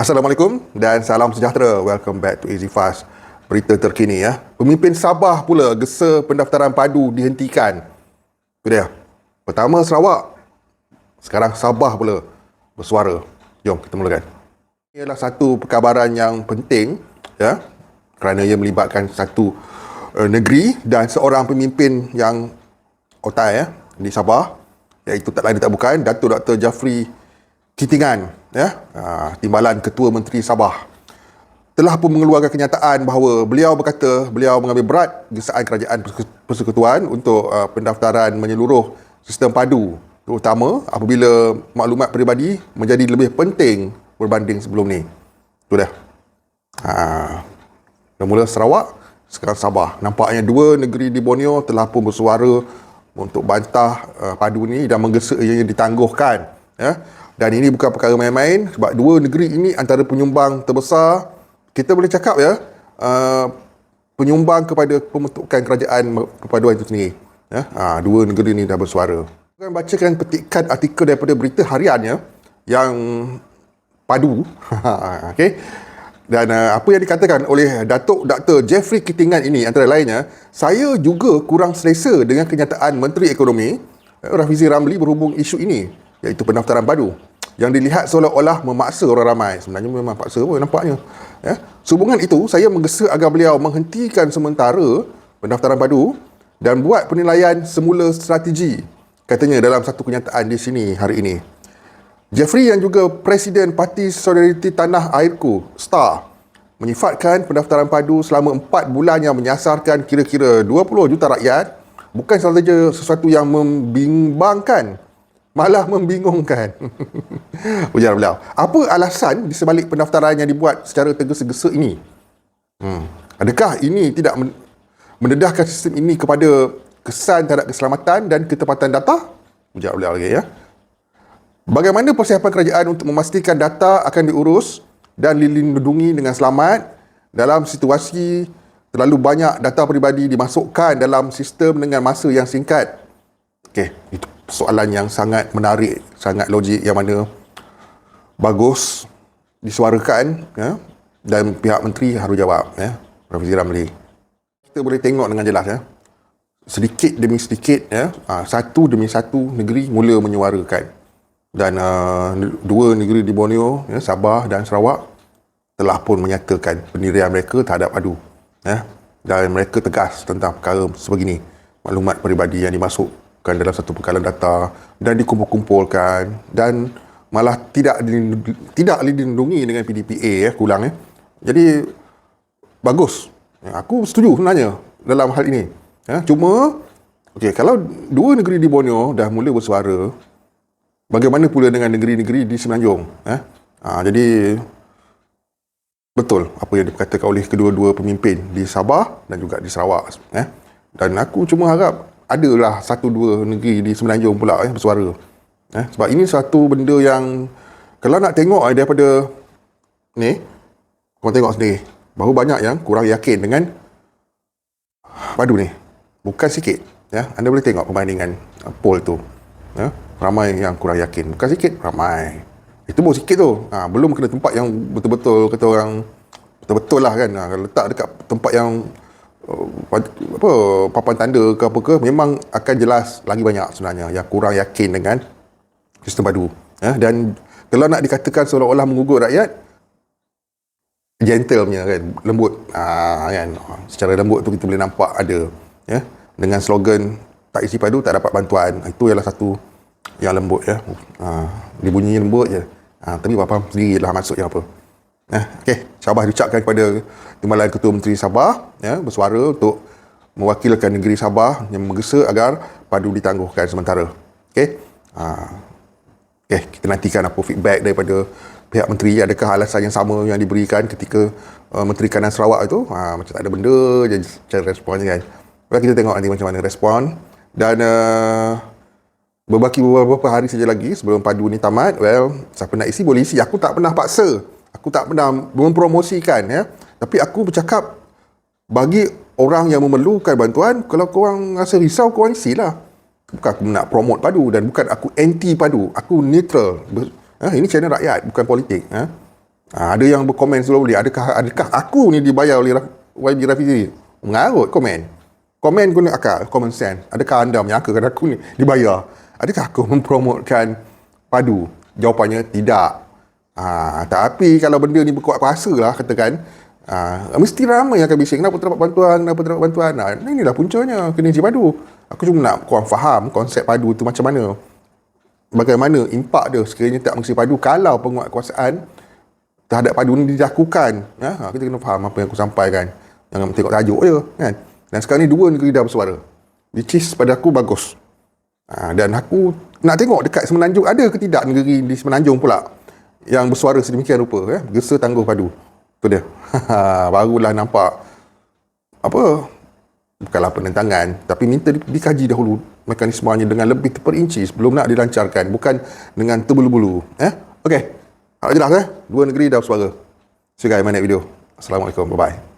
Assalamualaikum dan salam sejahtera. Welcome back to Easy Fast. Berita terkini ya. Pemimpin Sabah pula gesa pendaftaran padu dihentikan. Itu dia. Pertama Sarawak, sekarang Sabah pula bersuara. Jom kita mulakan. Ini adalah satu perkabaran yang penting ya, kerana ia melibatkan satu negeri dan seorang pemimpin yang otai ya di Sabah, iaitu tak lain tak bukan Datuk Dr. Jafri Kitingan ya, Timbalan Ketua Menteri Sabah, telah pun mengeluarkan kenyataan bahawa beliau berkata beliau mengambil berat gesaan kerajaan persekutuan untuk pendaftaran menyeluruh sistem padu, terutama apabila maklumat peribadi menjadi lebih penting berbanding sebelum ni. Itu dah. Mula Sarawak, sekarang Sabah. Nampaknya dua negeri di Borneo telah pun bersuara untuk bantah padu ni dan menggesa ianya ditangguhkan ya. Dan ini bukan perkara main-main sebab dua negeri ini antara penyumbang terbesar, kita boleh cakap ya, penyumbang kepada pembentukan kerajaan perpaduan itu sendiri ya. Dua negeri ini dah bersuara. Saya akan bacakan petikan artikel daripada berita harian ya, yang padu. Okey. Dan apa yang dikatakan oleh Datuk Dr. Jafri Kitingan ini antara lainnya, saya juga kurang selesa dengan kenyataan Menteri Ekonomi Rafizi Ramli berhubung isu ini, iaitu pendaftaran padu yang dilihat seolah-olah memaksa orang ramai. Sebenarnya memang paksa pun nampaknya ya. Sehubungan itu, saya menggesa agar beliau menghentikan sementara pendaftaran padu dan buat penilaian semula strategi, katanya dalam satu kenyataan di sini hari ini. Jafri yang juga Presiden Parti Solidariti Tanah Airku, STAR, menyifatkan pendaftaran padu selama 4 bulan yang menyasarkan kira-kira 20 juta rakyat bukan sahaja sesuatu yang membimbangkan, malah membingungkan. Ujar beliau. Apa alasan di sebalik pendaftaran yang dibuat secara tergesa-gesa ini? Adakah ini tidak mendedahkan sistem ini kepada kesan terhadap keselamatan dan ketepatan data? Ujar beliau lagi ya. Bagaimana persiapan kerajaan untuk memastikan data akan diurus dan dilindungi dengan selamat dalam situasi terlalu banyak data peribadi dimasukkan dalam sistem dengan masa yang singkat? Okey, itu soalan yang sangat menarik, sangat logik, yang mana bagus disuarakan ya, dan pihak menteri harus jawab ya, Rafizi Ramli. Kita boleh tengok dengan jelas ya, sedikit demi sedikit ya, satu demi satu negeri mula menyuarakan. Dan dua negeri di Borneo ya, Sabah dan Sarawak, telah pun menyatakan pendirian mereka terhadap padu ya, dan mereka tegas tentang perkara sebegini, maklumat peribadi yang dimasukkan dalam satu pengkalan data dan dikumpul-kumpulkan dan malah tidak dilindungi dengan PDPA ya, kurang ya. Jadi bagus ya, aku setuju sebenarnya dalam hal ini ya. Cuma okey, kalau dua negeri di Borneo dah mula bersuara, bagaimana pula dengan negeri-negeri di Semenanjung? Jadi betul apa yang dikatakan oleh kedua-dua pemimpin di Sabah dan juga di Sarawak. Dan aku cuma harap adalah satu dua negeri di Semenanjung pula bersuara. Sebab ini satu benda yang kalau nak tengok daripada ni, korang tengok sendiri bahawa banyak yang kurang yakin dengan padu ni. Bukan sikit ya. Anda boleh tengok perbandingan poll tu ya. Ramai yang kurang yakin. Bukan sikit, ramai. Itu baru sikit tu. Belum kena tempat yang betul-betul, kata orang, betul-betul lah kan. Kalau letak dekat tempat yang papan tanda ke apa ke, memang akan jelas lagi banyak sebenarnya yang kurang yakin dengan sistem padu. Dan kalau nak dikatakan seolah-olah mengugut rakyat, gentle punya kan, lembut. Kan? Secara lembut tu kita boleh nampak ada. Ya? Dengan slogan, tak isi padu, tak dapat bantuan. Itu ialah satu yang lembut ya. Dia bunyi lembut je. Tapi faham sendirilah maksudnya apa. Okey, Sabah diucapkan kepada Timbalan Ketua Menteri Sabah ya, bersuara untuk mewakilkan negeri Sabah yang menggesa agar padu ditangguhkan sementara. Okey. Kita nantikan apa feedback daripada pihak menteri. Adakah alasan yang sama yang diberikan ketika Menteri Kanan Sarawak itu macam tak ada benda je cara responnya kan. Kita tengok nanti macam mana respon. Dan beberapa hari saja lagi sebelum padu ni tamat. Siapa nak isi boleh isi. Aku tak pernah paksa, aku tak pernah mempromosikan ya. Tapi aku bercakap bagi orang yang memerlukan bantuan, kalau korang rasa risau, korang isilah. Bukan aku nak promote padu dan bukan aku anti padu, aku neutral. Ini channel rakyat, bukan politik. Ada yang berkomen slowly, adakah aku ni dibayar oleh YB Rafizi? Mengarut komen. Komen guna akal, common sense. Adakah anda menyangkakan aku ni dibayar? Adakah aku mempromotkan padu? Jawapannya tidak. Tapi kalau benda ni berkuat kuasa lah, katakan, mesti ramai yang akan bising. Kenapa terdapat bantuan? Kenapa terdapat bantuan? Inilah puncanya Keninci Padu. Aku cuma nak korang faham konsep padu tu macam mana. Bagaimana impak dia sekiranya tak mengurusi padu kalau penguatkuasaan terhadap padu ni dilakukan. Kita kena faham apa yang aku sampaikan. Jangan tengok tajuk je kan. Dan sekarang ni 2 negeri dah bersuara, which is pada aku bagus. Dan aku nak tengok dekat Semenanjung ada ke tidak negeri di Semenanjung pula yang bersuara sedemikian rupa, Gesa Tangguh Padu. Tu dia. Barulah nampak apa, bukanlah penentangan, tapi minta dikaji dahulu mekanismenya dengan lebih terperinci sebelum nak dilancarkan, bukan dengan terbulu-bulu. Okey. Jelas 2 negeri dah bersuara. See you guys in my next video. Assalamualaikum. Bye-bye.